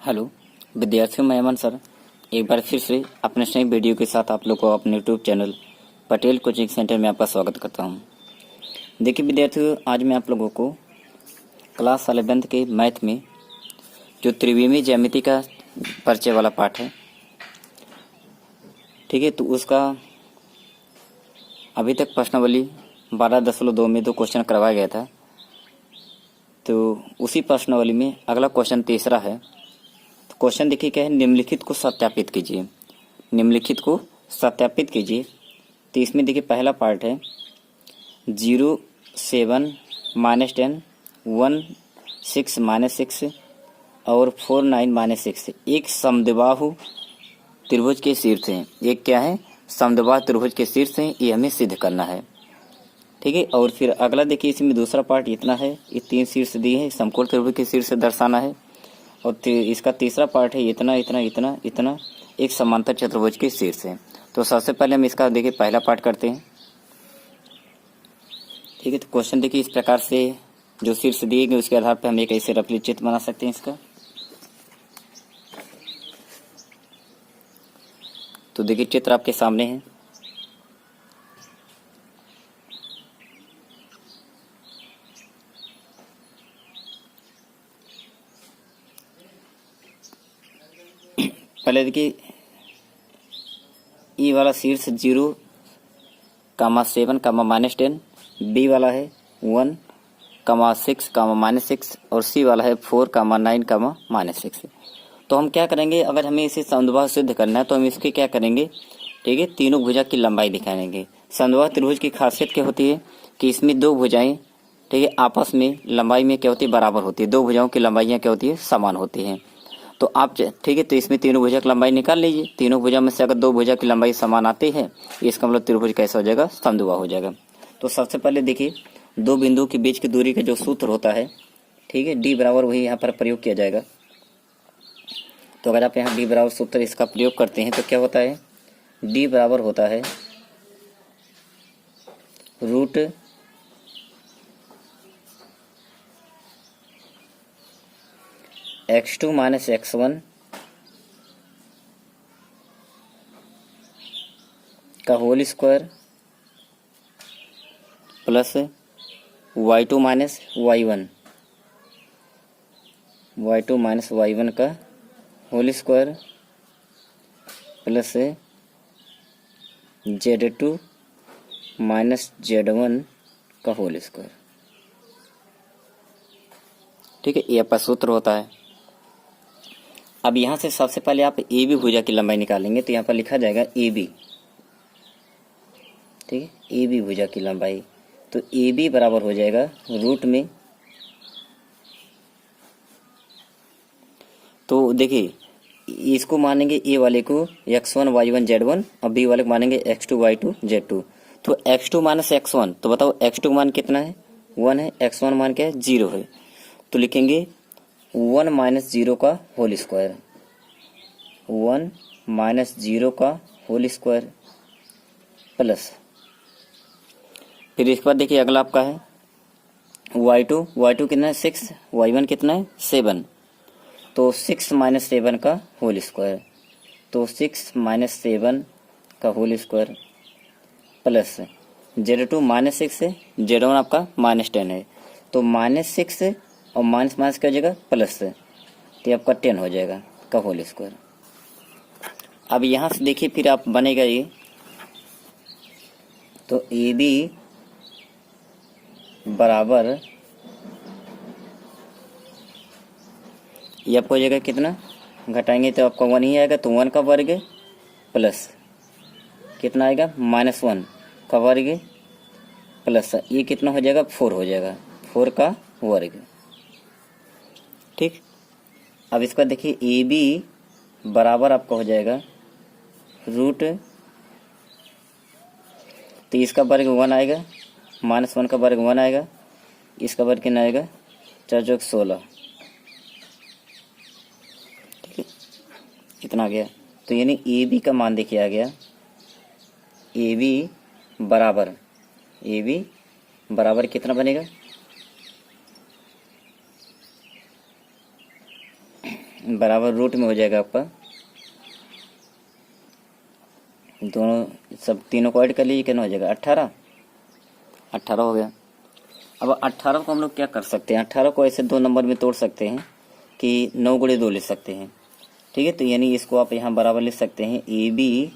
Hello विद्यार्थियों, मैं अमन sir एक बार फिर से अपने नई वीडियो के साथ आप लोग को अपने YouTube channel Patel coaching centre में आपका स्वागत करता हूं। देखिए विद्यार्थियों, आज मैं आप लोगों को क्लास 11th के मैथ में जो त्रिविमीय ज्यामिति का परिचय वाला पाठ है, ठीक है, तो उसका अभी तक प्रश्नावली 12.2 में 2 क्वेश्चन करवाया गया था। तो उसी प्रश्नावली में अगला क्वेश्चन तीसरा है। तो क्वेश्चन देखिए क्या है, निम्नलिखित को सत्यापित कीजिए। निम्नलिखित को सत्यापित कीजिए। तो इसमें देखिए पहला पार्ट है 0 7 -10 1 6 -6 और 4 9 -6 एक समद्विबाहु त्रिभुज के शीर्ष हैं। एक क्या है, समद्विबाहु त्रिभुज के शीर्ष हैं, ये हमें सिद्ध करना है, ठीक है। और फिर अगला देखिए, इसमें दूसरा पार्ट इतना है, ये 3 शीर्ष दिए हैं, समकोण त्रिभुज के शीर्ष दर्शाना है। और इसका तीसरा पार्ट है इतना इतना इतना इतना एक समांतर चतुर्भुज के शीर्ष है। तो सबसे पहले हम इसका देखिए पहला पार्ट करते हैं, ठीक है। तो क्वेश्चन देखिए इस प्रकार से जो शीर्ष दिए गए उसके आधार पर हम एक ऐसे रफली चित्र बना सकते हैं इसका। तो देखिए चित्र आपके सामने है। पहले देखिए ई वाला शीर्ष 0, 7, -10, बी वाला है 1, 6, -6 और सी वाला है 4, 9, -6। तो हम क्या करेंगे, अगर हमें इसे समद्विबाहु सिद्ध करना है तो हम इसके क्या करेंगे, ठीक है, तीनों भुजा की लंबाई दिखाएंगे। समद्विबाहु त्रिभुज की खासियत क्या होती है कि इसमें दो भुजाएं, ठीक है, आपस में लंबाई में क्या होती है, बराबर होती है। दो भुजाओं की लंबाइयाँ क्या होती है, समान होती हैं। तो आप ठीक है, तो इसमें तीनों भुजा की लंबाई निकाल लीजिए। तीनों भुजा में से अगर दो भुजा की लंबाई समान आती है, इसका मतलब त्रिभुज कैसा हो जाएगा, समद्विबाहु हो जाएगा। तो सबसे पहले देखिए दो बिंदुओं के बीच की दूरी का जो सूत्र होता है, ठीक है, डी बराबर वही यहाँ पर प्रयोग किया जाएगा। तो अगर आप यहाँ डी बराबर सूत्र इसका प्रयोग करते हैं तो क्या होता है, डी बराबर होता है रूट x2 - x1 का whole square plus y2 - y1 का whole square plus z2 - z1 का होल स्क्वायर, ठीक है, ये आपका सूत्र होता है। अब यहाँ से सबसे पहले आप ए बी भुजा की लंबाई निकालेंगे। तो यहाँ पर लिखा जाएगा ए बी, ठीक है, ए बी भुजा की लंबाई। तो ए बी बराबर हो जाएगा रूट में, तो देखिए इसको मानेंगे ए वाले को x1 y1 z1 और बी वाले को मानेंगे x2 y2 z2। तो x2 - x1, तो बताओ x2 मान कितना है, 1 है, x1 मान क्या है, 0 है। तो लिखेंगे 1 - 0 का होल स्क्वायर, 1 - 0 का होल स्क्वायर प्लस, फिर इसके बाद देखिए अगला आपका है y2 कितना है 6, y1 कितना है 7। तो 6 - 7 का होल स्क्वायर, तो 6 - 7 का होल स्क्वायर प्लस z2 -6 है, z1 आपका -10 है। तो -6 और माइनस क्या हो जाएगा, प्लस, तो आपका 10 हो जाएगा का होल स्क्वायर। अब यहाँ से देखिए फिर आप बनेगा ये, तो ए बी बराबर ये आपको हो जाएगा कितना, घटाएंगे तो आपका 1 ही आएगा। तो 1 का वर्ग प्लस कितना आएगा, -1 का वर्ग प्लस ये कितना हो जाएगा, 4 हो जाएगा, 4 का वर्ग, ठीक। अब इसका देखिए ए बी बराबर आपका हो जाएगा रूट, तो इसका वर्ग 1 आएगा, -1 का वर्ग 1 आएगा, इसका वर्ग कितना आएगा, 4 × 16, ठीक है, इतना आ गया। तो यानी ए बी का मान देखिए आ गया, ए बी बराबर कितना बनेगा, बराबर रूट में हो जाएगा आपका, दोनों सब तीनों को ऐड कर लीजिए, कितना हो जाएगा 18, 18 हो गया। अब 18 को हम लोग क्या कर सकते हैं, 18 को ऐसे दो नंबर में तोड़ सकते हैं कि 9 गुणे 2 ले सकते हैं, ठीक है। तो यानी इसको आप यहाँ बराबर लिख सकते हैं ए बी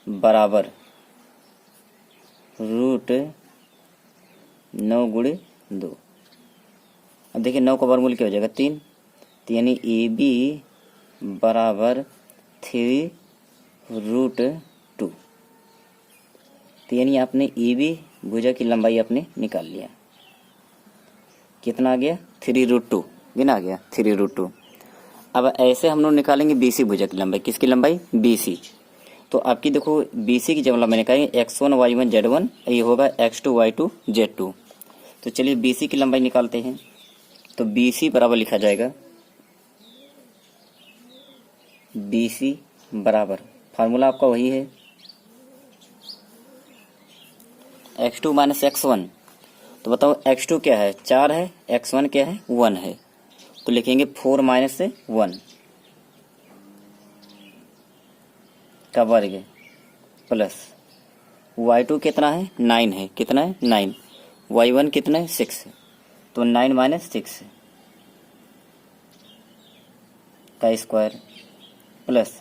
बराबर रूट 9 गुणे 2। अब देखिए 9 का वर्गमूल क्या हो जाएगा 3, तो यानी ए बी बराबर 3 रूट 2। तो यानी आपने ए बी भुजा की लंबाई आपने निकाल लिया, कितना आ गया 3 रूट 2, गिना आ गया 3 रूट 2। अब ऐसे हम लोग निकालेंगे बीसी भुजा की लंबाई, किसकी लंबाई बीसी। तो आपकी देखो बीसी की जब लंबाई निकालेंगे x1 y1 z1, ये होगा x2 y2 z2। तो चलिए बीसी की लंबाई निकालते हैं। तो बीसी बराबर लिखा जाएगा, बीसी बराबर फार्मूला आपका वही है x2 माइनस x1। तो बताओ x2 क्या है 4 है, x1 क्या है 1 है, तो लिखेंगे 4 माइनस 1 का वर्ग प्लस y2 कितना है 9 है, कितना है 9, y1 कितना है 6, तो 9 माइनस 6 का स्क्वायर प्लस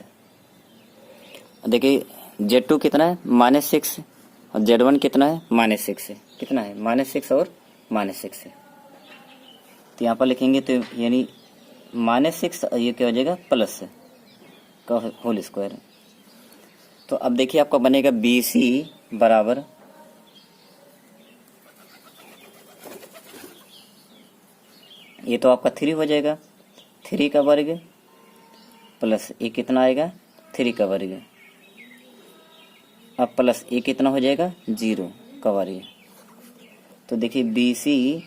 देखिए z2 कितना है -6 और z1 कितना है -6 है, कितना है -6 और -6 है। तो यहाँ पर लिखेंगे तो यानी -6 ये क्या हो जाएगा प्लस का होल स्क्वायर। तो अब देखिए आपका बनेगा BC बराबर ये तो आपका 3 हो जाएगा, 3 का वर्ग प्लस ये कितना आएगा 3 का वर्ग, अब प्लस ये कितना हो जाएगा 0 का वर्ग। तो देखिए BC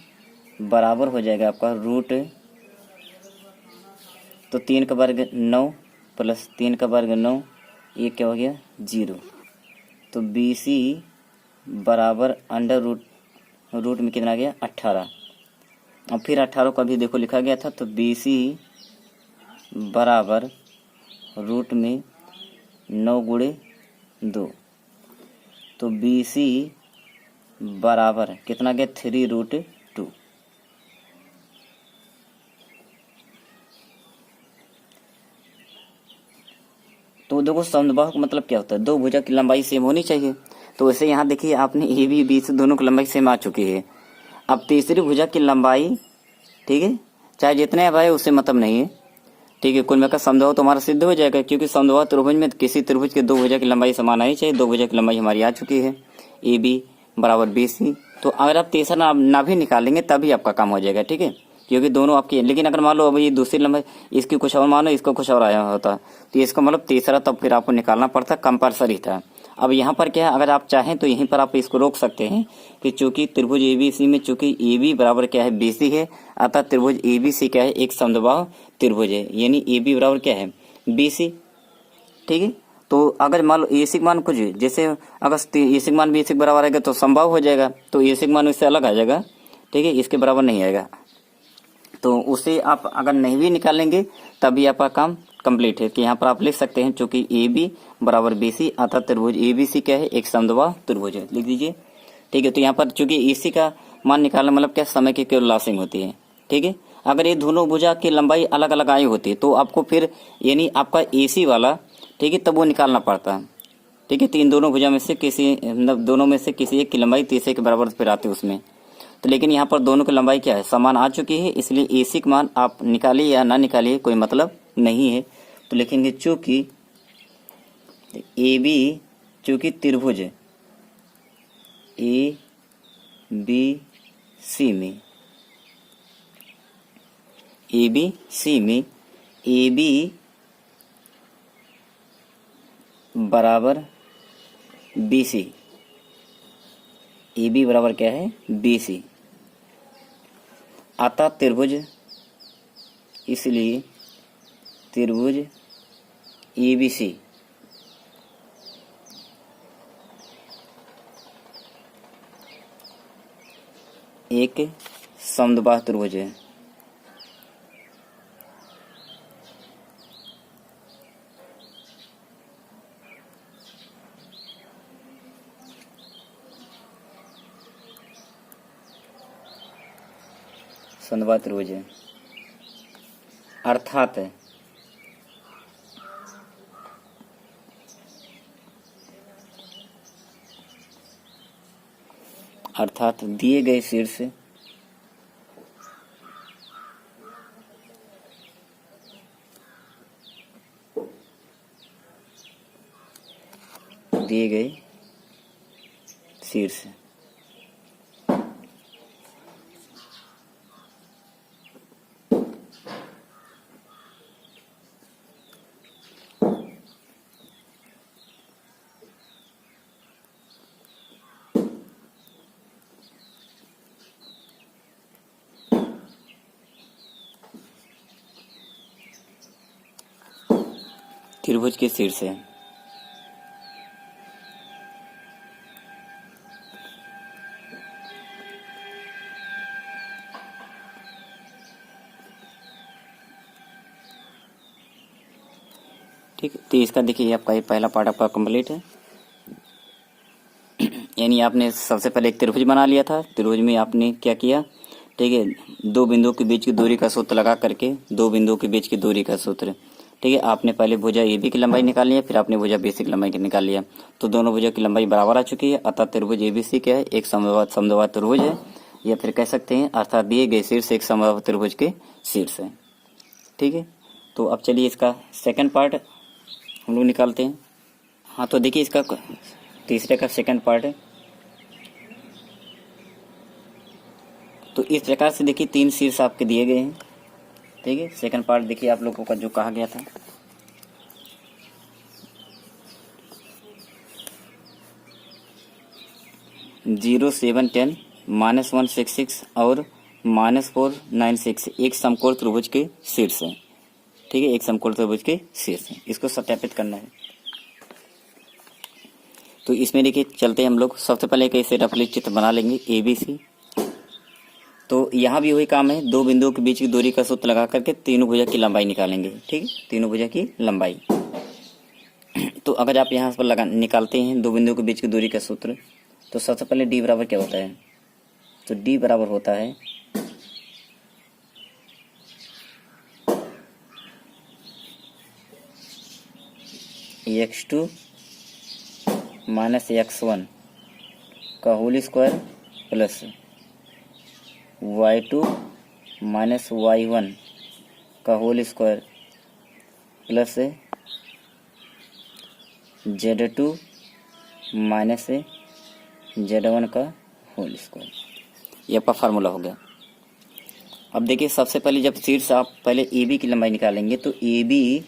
बराबर हो जाएगा आपका रूट, तो 3 का वर्ग 9 प्लस 3 का वर्ग 9, ये क्या हो गया 0। तो BC बराबर अंडर रूट में कितना आ गया 18। अब फिर 18 का भी देखो लिखा गया था, तो BC बराबर रूट में 9 गुणे 2, तो BC बराबर कितना गया 3 रूट 2। तो देखो समद्विबाहु का मतलब क्या होता है, दो भुजा की लंबाई सेम होनी चाहिए। तो वैसे यहाँ देखिए आपने ए बी बी से दोनों की लंबाई सेम आ चुकी है। अब तीसरी भुजा की लंबाई, ठीक है, चाहे जितने अब आए उससे मतलब नहीं है, ठीक है, कुल मिलाकर समद्विबाहु तो हमारा सिद्ध हो जाएगा, क्योंकि समद्विबाहु त्रिभुज में किसी त्रिभुज के दो भुजा की लंबाई समान आनी चाहिए। दो भुजा की लंबाई हमारी आ चुकी है ए बी बराबर BC। तो अगर आप तीसरा ना भी निकालेंगे तभी आपका काम हो जाएगा, ठीक है, क्योंकि दोनों आपकी। लेकिन अगर मान लो अब ये दूसरी लंबाई इसकी कुछ और मानो, इसको कुछ और आया होता, तो इसका मतलब तीसरा तब फिर आपको निकालना पड़ता, कंपल्सरी था। अब यहाँ पर क्या है, अगर आप चाहें तो यहीं पर आप इसको रोक सकते हैं कि चूंकि त्रिभुज ABC में चूंकि AB बराबर क्या है BC है, अतः त्रिभुज ABC क्या है एक समद्विबाहु त्रिभुज है, यानी AB बराबर क्या है BC, ठीक है। तो अगर मान लो AC का मान कुछ जैसे अगर AC का मान BC के बराबर आएगा तो संभव हो जाएगा, तो AC का मान इससे अलग आ जाएगा, ठीक है, इसके बराबर नहीं आएगा। तो उसे आप अगर नहीं भी निकालेंगे तभी आपका काम कंप्लीट है। कि यहाँ पर आप लिख सकते हैं चूंकि AB बराबर BC, अतः त्रिभुज ABC क्या है एक समद्विबाहु त्रिभुज है, लिख दीजिए, ठीक है। तो यहाँ पर चूंकि AC का मान निकालना मतलब क्या समय की केवल लॉसिंग होती है, ठीक है। अगर ये दोनों भुजा की लंबाई अलग अलग आई होती तो आपको फिर यानी आपका AC वाला, ठीक है, तब वो निकालना पड़ता, ठीक है। तीन दोनों भुजा में से किसी मतलब दोनों में से किसी एक की लंबाई तीसरे के बराबर फिर आती है उसमें। तो लेकिन यहाँ पर दोनों की लंबाई क्या है समान आ चुकी है, इसलिए AC का मान आप निकालिए या ना निकालिए कोई मतलब नहीं है। तो लिखेंगे चूंकि AB चूंकि त्रिभुज ABC में AB बराबर BC, AB बराबर क्या है BC, अतः त्रिभुज, इसलिए त्रिभुज ABC एक समद्विबाहु त्रिभुज है। समद्विबाहु त्रिभुज है, अर्थात दिए गए शीर्ष त्रिभुज के शीर्ष है। ठीक है, तो इसका देखिए आपका ये पहला पार्ट आपका कंप्लीट है। यानी आपने सबसे पहले एक त्रिभुज बना लिया था। त्रिभुज में आपने क्या किया, ठीक है, दो बिंदुओं के बीच की दूरी का सूत्र लगा करके, दो बिंदुओं के बीच की दूरी का सूत्र, ठीक है, आपने पहले भुजा AB की लंबाई निकाल लिया, फिर आपने भुजा BC की लंबाई निकाल लिया, तो दोनों भुजा की लंबाई बराबर आ चुकी है। अतः त्रिभुज ABC क्या है, एक समद्विबाहु त्रिभुज है, या फिर कह सकते हैं अर्थात दिए गए शीर्ष एक समद्विबाहु त्रिभुज के शीर्ष है। ठीक है, तो अब चलिए इसका सेकंड पार्ट हम लोग निकालते हैं। हाँ, तो देखिए इसका तीसरे का सेकंड पार्ट है। तो इस प्रकार से देखिए तीन शीर्ष आपके दिए गए हैं। ठीक है, सेकंड पार्ट देखिए आप लोगों का जो कहा गया था, -710, -166 और -496 एक समकोण त्रिभुज के शीर्ष है। ठीक है, एक समकोण त्रिभुज के शीर्ष है, इसको सत्यापित करना है। तो इसमें देखिए चलते हम लोग सबसे पहले एक ऐसे रफली चित्र बना लेंगे ABC। तो यहाँ भी वही काम है, दो बिंदुओं के बीच की दूरी का सूत्र लगा करके तीनों भुजा की लंबाई निकालेंगे। ठीक है, तीनों भुजा की लंबाई। तो अगर आप यहाँ पर निकालते हैं दो बिंदुओं के बीच की दूरी का सूत्र, तो सबसे पहले D बराबर क्या होता है, तो D बराबर होता है x2 - x1 का whole square plus y2 - y1 का whole square plus z2 - z1 का होल स्क्वायर। ये आपका फार्मूला हो गया। अब देखिए सबसे पहले जब शीर्ष आप पहले AB की लंबाई निकालेंगे, तो AB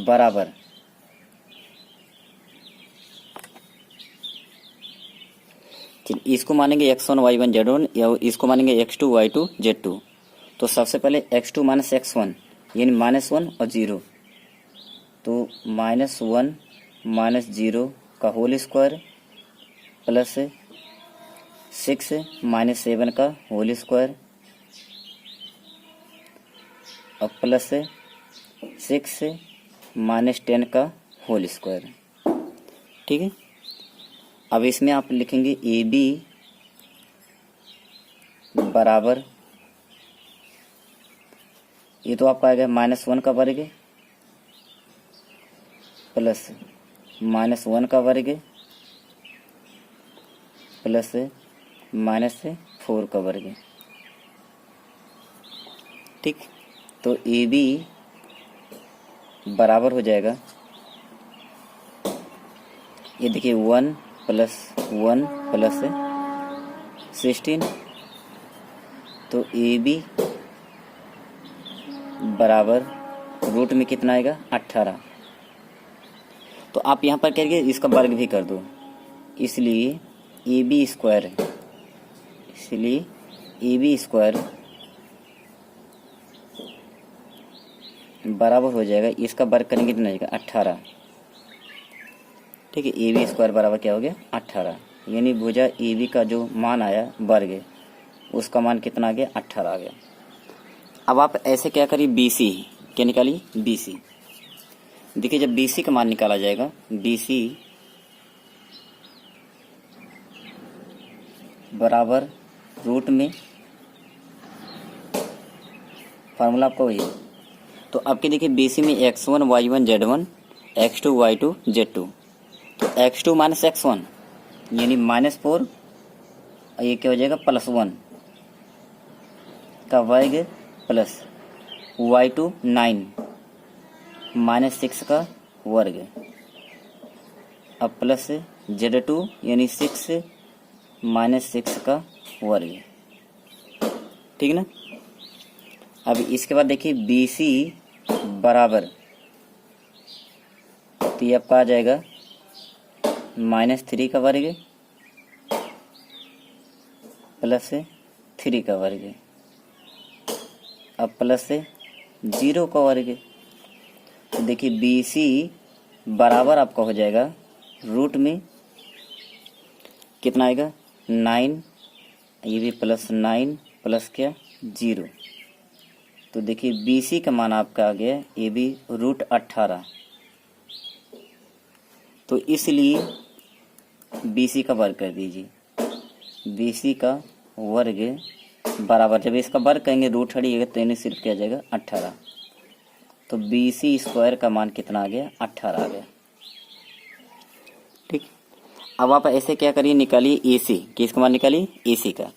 बराबर इसको मानेंगे x1 y1 z1 या इसको मानेंगे x2 y2 z2। तो सबसे पहले x2 - x1 यानी -1 और 0, तो -1 - 0 का होल स्क्वायर प्लस 6 - 7 का होल स्क्वायर और प्लस 6 - 10 का होल स्क्वायर। ठीक है, अब इसमें आप लिखेंगे AB बराबर, ये तो आपका आएगा -1 का वर्ग प्लस -1 का वर्ग प्लस -4 का वर्ग। ठीक, तो AB बराबर हो जाएगा, ये देखिए 1 + 1 + 16, तो AB बराबर रूट में कितना आएगा 18। तो आप यहाँ पर करिए इसका वर्ग भी कर दो, इसलिए AB स्क्वायर है, इसलिए AB स्क्वायर बराबर हो जाएगा, इसका वर्ग करेंगे कितना आएगा 18। ठीक है, AB स्क्वायर बराबर क्या हो गया 18, यानी भुजा AB का जो मान आया वर्ग, उसका मान कितना आ गया 18 आ गया। अब आप ऐसे क्या करिए, BC क्या निकालिए, BC। देखिए जब BC का मान निकाला जाएगा, BC बराबर रूट में, फार्मूला आपका वही है। तो आपके देखिए BC में x1 y1 z1 x2 y2 z2, तो x2 माइनस x1 यानी -4, ये क्या हो जाएगा +1 का वर्ग प्लस y2 9 -6 का वर्ग, अब प्लस z2 यानी 6 -6 का वर्ग, ठीक ना। अब इसके बाद देखिए BC बराबर, तो ये आपका आ जाएगा -3 का वर्ग प्लस 3 का वर्ग, अब प्लस 0 का वर्ग। तो देखिए BC बराबर आपका हो जाएगा रूट में कितना आएगा 9, ये भी +9 प्लस क्या 0। तो देखिए BC का मान आपका आ गया ये भी √18। तो इसलिए BC का वर्ग कर दीजिए, BC का वर्ग बराबर, जब इसका वर्ग करेंगे रूट हटिएगा तो इन्हें सिर्फ क्या आ जाएगा 18। तो BC स्क्वायर का मान कितना आ गया 18 आ गया, ठीक। अब आप ऐसे क्या करिए, निकालिए AC, किसका मान निकालिए AC का।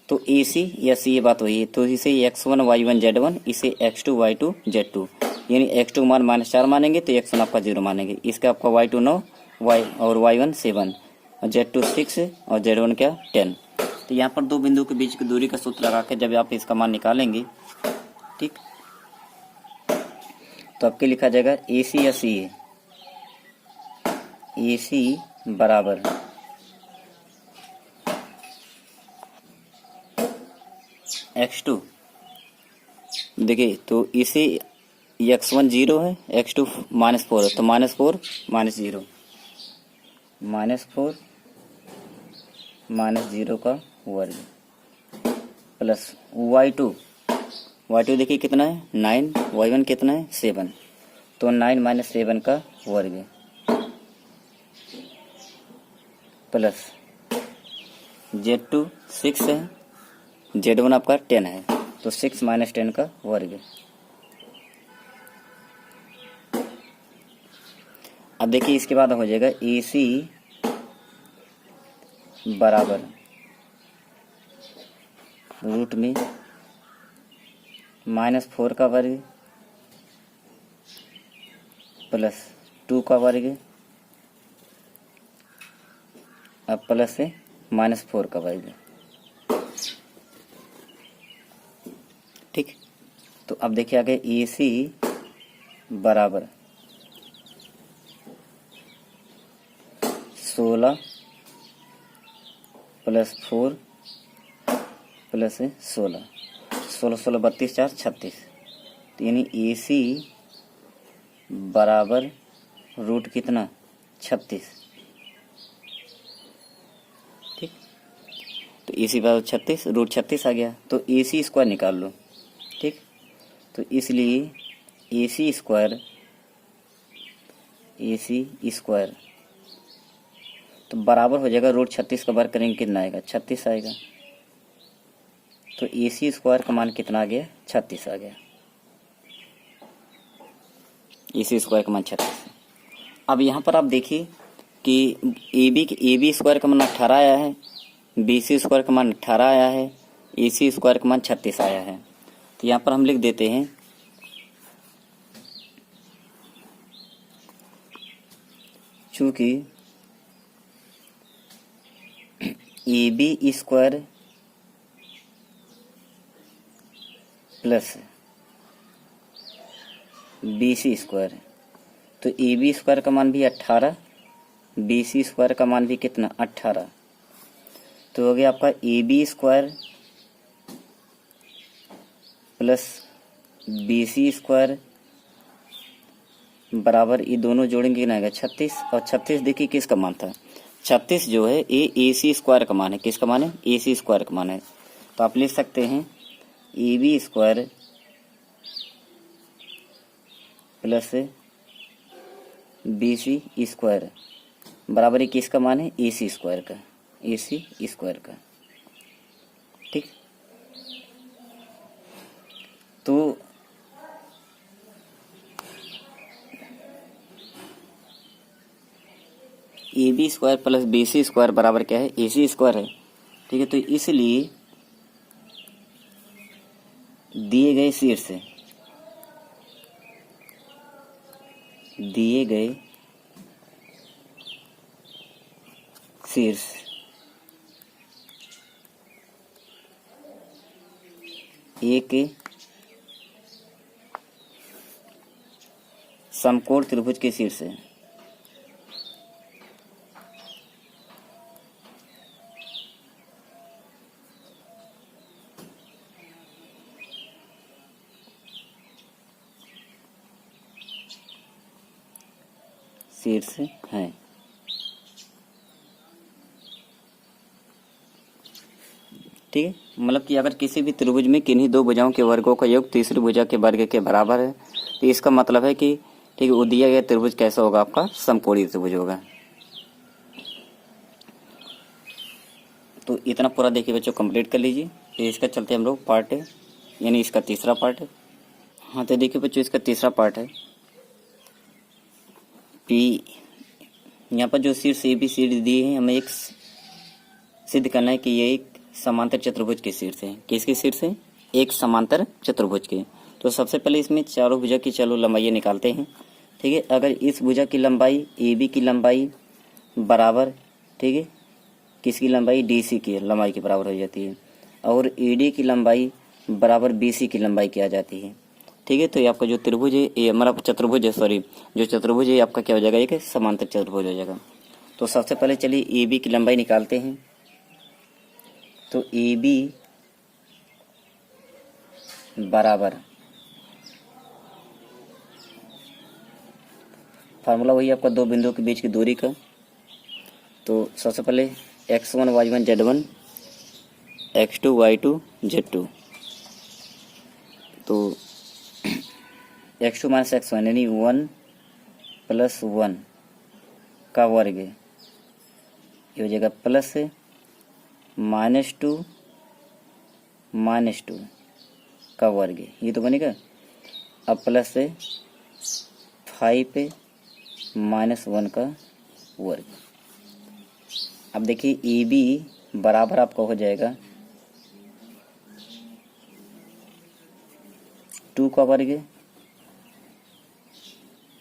तो AC या C ये बात वही है, तो इसे x1 y1 z1 इसे x2 y2 z2, यानी x2 मान -4 मानेंगे तो x1 आपका 0 मानेंगे, इसका आपका y2 9 y और y1 7 और z2 6 और z1 क्या 10। तो यहाँ पर दो बिंदु के बीच की दूरी का सूत्र लगा के जब आप इसका मान निकालेंगे, ठीक, तो आपके लिखा जाएगा AC या C है, AC बराबर x2, देखिए तो इसे x1 0 है, x2 -4 है, तो -4 -0 -4 -0 का वर्ग प्लस y2 देखिए कितना है 9, y1 कितना है 7, तो 9 - 7 का वर्ग प्लस z2 6 है, z1 आपका 10 है, तो 6 - 10 का वर्ग। अब देखिए इसके बाद हो जाएगा AC बराबर रूट में -4 का वर्ग प्लस 2 का वर्ग, अब प्लस से -4 का वर्ग, ठीक। तो अब देखिए आगे AC बराबर 16 प्लस 4 प्लस 16, 16 16 32 4 36, तो यानी AC बराबर रूट कितना 36, ठीक। तो AC बराबर 36, रूट 36 आ गया, तो AC स्क्वायर निकाल लो, ठीक। तो इसलिए AC स्क्वायर तो बराबर हो जाएगा √36 का वर्ग करेंगे कितना आएगा 36 आएगा, तो AC स्क्वायर का मान कितना आ गया 36 आ गया, AC स्क्वायर का मान 36। अब यहाँ पर आप देखिए कि AB स्क्वायर का मान 18 आया है, BC स्क्वायर का मान 18 आया है, AC स्क्वायर का मान 36 आया है। तो यहाँ पर हम लिख देते हैं चूंकि AB square plus BC square, तो AB स्क्वायर का मान भी 18, BC स्क्वायर का मान भी कितना 18, तो हो गया आपका AB square plus BC square बराबर, ये दोनों जोड़ेंगे कितना आएगा 36, और 36 देखिए किसका मान था 36 जो है ये AC स्क्वायर का मान है, किसका मान है AC स्क्वायर का मान है। तो आप लिख सकते हैं AB square plus BC square बराबर ये किसका मान है AC स्क्वायर का, AC स्क्वायर का। ठीक। तो A B square plus B C square बराबर क्या है, ए सी स्क्वायर है। ठीक है, तो इसलिए दिए गए शीर्ष एक समकोण त्रिभुज के शीर्ष है। है। ठीक है, मतलब कि अगर किसी भी त्रिभुज में किन्हीं दो भुजाओं के वर्गों का योग तीसरी भुजा के वर्ग के बराबर है, तो इसका मतलब है कि ठीक है, वो दिया गया त्रिभुज कैसा होगा, आपका समकोणीय त्रिभुज होगा। तो इतना पूरा देखिए बच्चों, कंप्लीट कर लीजिए। तो इसका चलते हम लोग पार्ट है, यानी इसका तीसरा पार्ट है। हाँ, तो देखिए बच्चों, इसका तीसरा पार्ट है पी। यहाँ पर जो शीर्ष ए बी सी दिए हैं, हमें एक सिद्ध करना है कि ये एक समांतर चतुर्भुज के शीर्ष है। किसके शीर्ष है? एक समांतर चतुर्भुज के। तो सबसे पहले इसमें चारों भुजा की चलो लंबाई निकालते हैं। ठीक है, अगर इस भुजा की लंबाई ए बी की लंबाई बराबर, ठीक है, किसकी लंबाई, डी सी की लंबाई के बराबर हो जाती है, और ए डी की लंबाई बराबर बी सी की लंबाई की आ जाती है। ठीक है, तो ये आपका जो त्रिभुज है, ये हमारा चतुर्भुज है, सॉरी, जो चतुर्भुज है आपका क्या हो जाएगा, एक समांतर चतुर्भुज हो जाएगा। तो सबसे पहले चलिए ए बी की लंबाई निकालते हैं। तो ए बी बराबर, फार्मूला वही आपका दो बिंदुओं के बीच की दूरी का। तो सबसे पहले x1 y1 z1 x2 y2 z2। तो x2 माइनस x1 यानी 1 प्लस 1 का वर्ग है, ये हो जाएगा प्लस -2 का वर्ग है, ये तो बनेगा। अब प्लस 5 -1 का वर्ग। अब देखिए ए बी बराबर आपका हो जाएगा 2 का वर्ग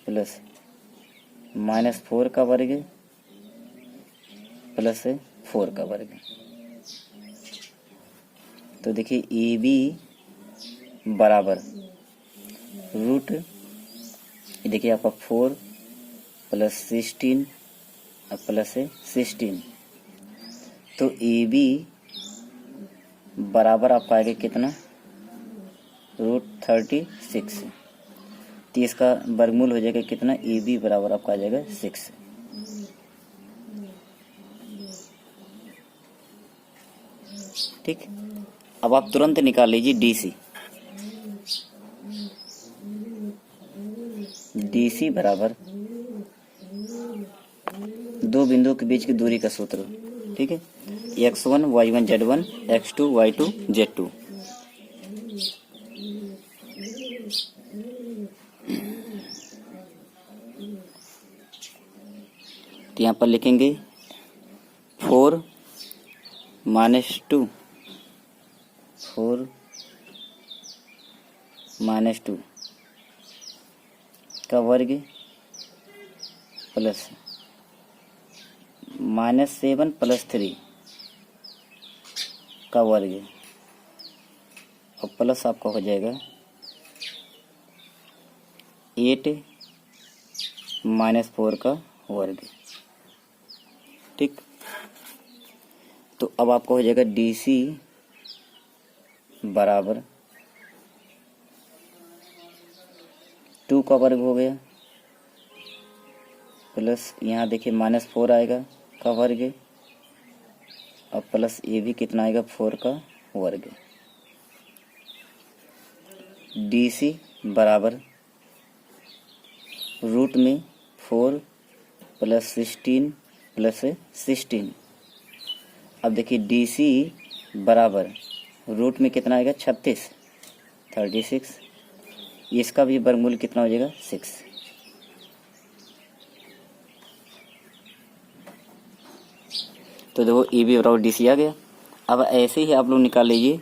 प्लस -4 का वर्ग प्लस 4 का वर्ग। तो देखिए ए बी बराबर रूट, देखिए आपका 4 प्लस 16 और प्लस 16। तो ए बी बराबर आपका आएगा कितना, √36। तो इसका वर्गमूल हो जाएगा कितना, ए बी बराबर आपका आ जाएगा 6। ठीक, अब आप तुरंत निकाल लीजिए डी सी बराबर दो बिंदुओं के बीच की दूरी का सूत्र। ठीक है, x1 y1 z1 x2 y2 z2। तो यहाँ पर लिखेंगे 4 -2 का वर्ग प्लस -7 प्लस 3 का वर्ग, और प्लस आपका हो जाएगा 8 -4 का वर्ग। ठीक, तो अब आपका हो जाएगा डी सी बराबर 2 का वर्ग हो गया, प्लस यहाँ देखिए -4 आएगा का वर्ग, और प्लस ये भी कितना आएगा, 4 का वर्ग। डी सी बराबर रूट में 4 प्लस 16 प्लस 16। अब देखिए डी सी बराबर रूट में कितना आएगा 36, 36। इसका भी वर्गमूल कितना हो जाएगा 6। तो देखो ए बी बराबर डी सी आ गया। अब ऐसे ही आप लोग निकाल लीजिए।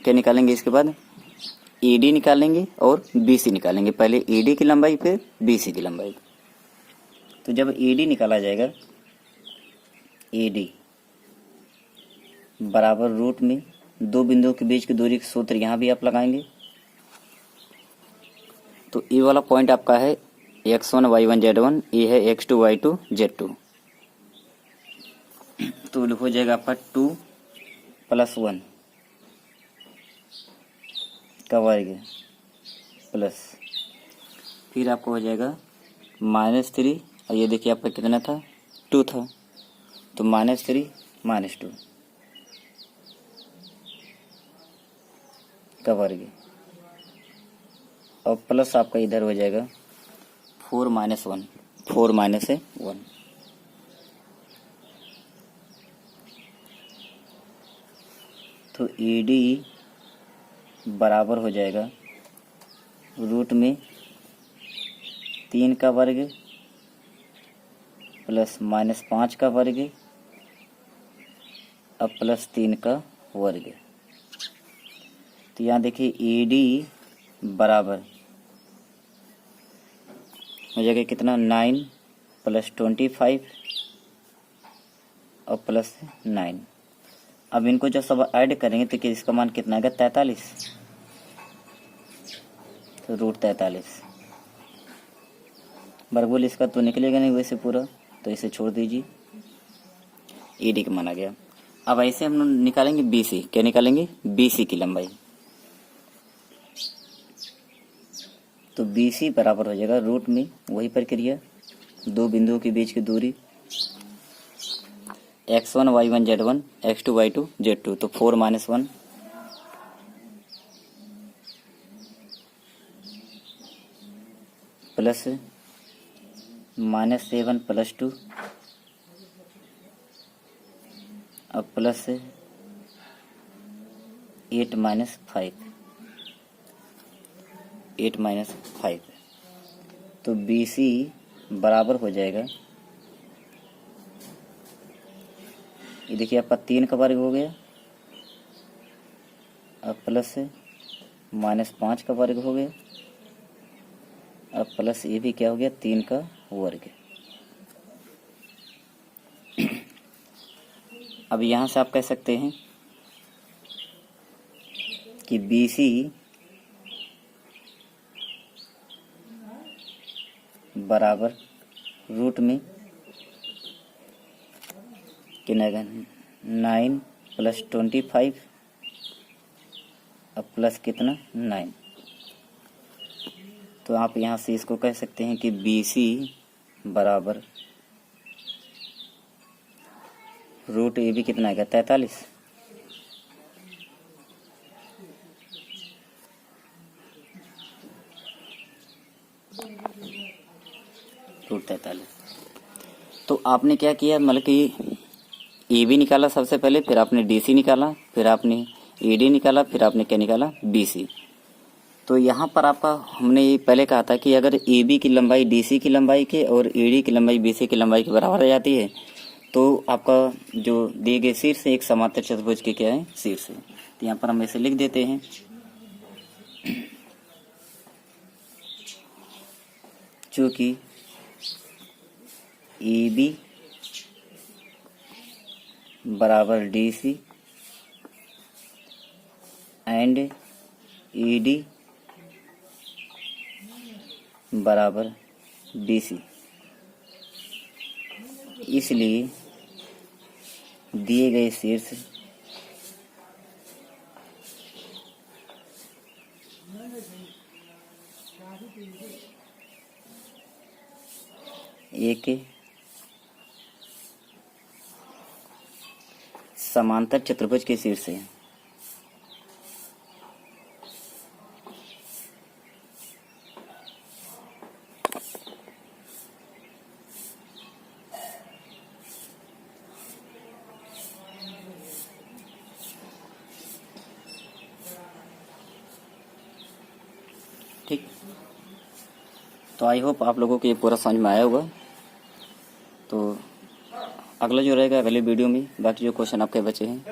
क्या निकालेंगे इसके बाद? ए डी निकालेंगे और बी सी निकालेंगे। पहले ए डी की लंबाई फिर बी सी की लंबाई। तो जब ए डी निकाला जाएगा, ए डी बराबर रूट में दो बिंदुओं के बीच की दूरी का सूत्र यहाँ भी आप लगाएंगे। तो ए वाला पॉइंट आपका है x1 y1 z1, ए है x2 y2 z2। तो हो जाएगा आपका 2 + 1 का वर्ग प्लस, फिर आपको हो जाएगा -3, और ये देखिए आपका कितना था 2 था, तो -3 - 2 का वर्ग, और प्लस आपका इधर हो जाएगा 4 - 1, 4 - 1। तो ए डी बराबर हो जाएगा रूट में 3 का वर्ग प्लस -5 का वर्ग अब प्लस 3 का वर्ग। तो यहाँ देखिए ए डी बराबर हो जाएगा कितना 9 + 25 और प्लस 9। अब इनको जब सब ऐड करेंगे तो इसका मान कितना आएगा 43। तो रूट 43 वर्गमूल इसका तो निकलेगा नहीं वैसे पूरा, तो इसे छोड़ दीजिए। ए डी का मान आ गया। अब ऐसे हम लोग निकालेंगे बी सी। क्या निकालेंगे? बी सी की लंबाई। तो बी सी बराबर हो जाएगा रूट में वही प्रक्रिया, दो बिंदुओं के बीच की दूरी x1 y1 z1, x2 y2 z2। तो 4 - 1 प्लस -7 + 2 अब प्लस 8 - 5, 8 - 5। तो बी सी बराबर हो जाएगा, ये देखिए आपका 3 का वर्ग हो गया, अब प्लस -5 का वर्ग हो गया, अब प्लस ये भी क्या हो गया 3 का वर्ग। अब यहाँ से आप कह सकते हैं कि बी सी बराबर रूट में कितना 9 + 25 अब प्लस कितना 9। तो आप यहाँ से इसको कह सकते हैं कि बी सी बराबर रूट ए भी कितना आएगा 43। रूट 43। तो आपने क्या किया, मतलब कि ए बी निकाला सबसे पहले, फिर आपने डी सी निकाला, फिर आपने ए डी निकाला, फिर आपने क्या निकाला बी सी। तो यहाँ पर आपका हमने ये पहले कहा था कि अगर ए बी की लंबाई डी सी की लंबाई के और ए डी की लंबाई बी सी की लंबाई के बराबर आ जाती है तो आपका जो दिए गए शीर्ष एक समांतर चतुर्भुज के क्या है शीर्ष है। तो यहाँ पर हम ऐसे लिख देते हैं, चूंकि ए बी बराबर D C and A D बराबर बी सी, इसलिए दिए गए शीर्ष एक समांतर चतुर्भुज के शीर्ष है। ठीक। तो आई होप आप लोगों को ये पूरा समझ में आया होगा। तो अगला जो रहेगा अगले वीडियो में बाकी जो क्वेश्चन आपके बचे हैं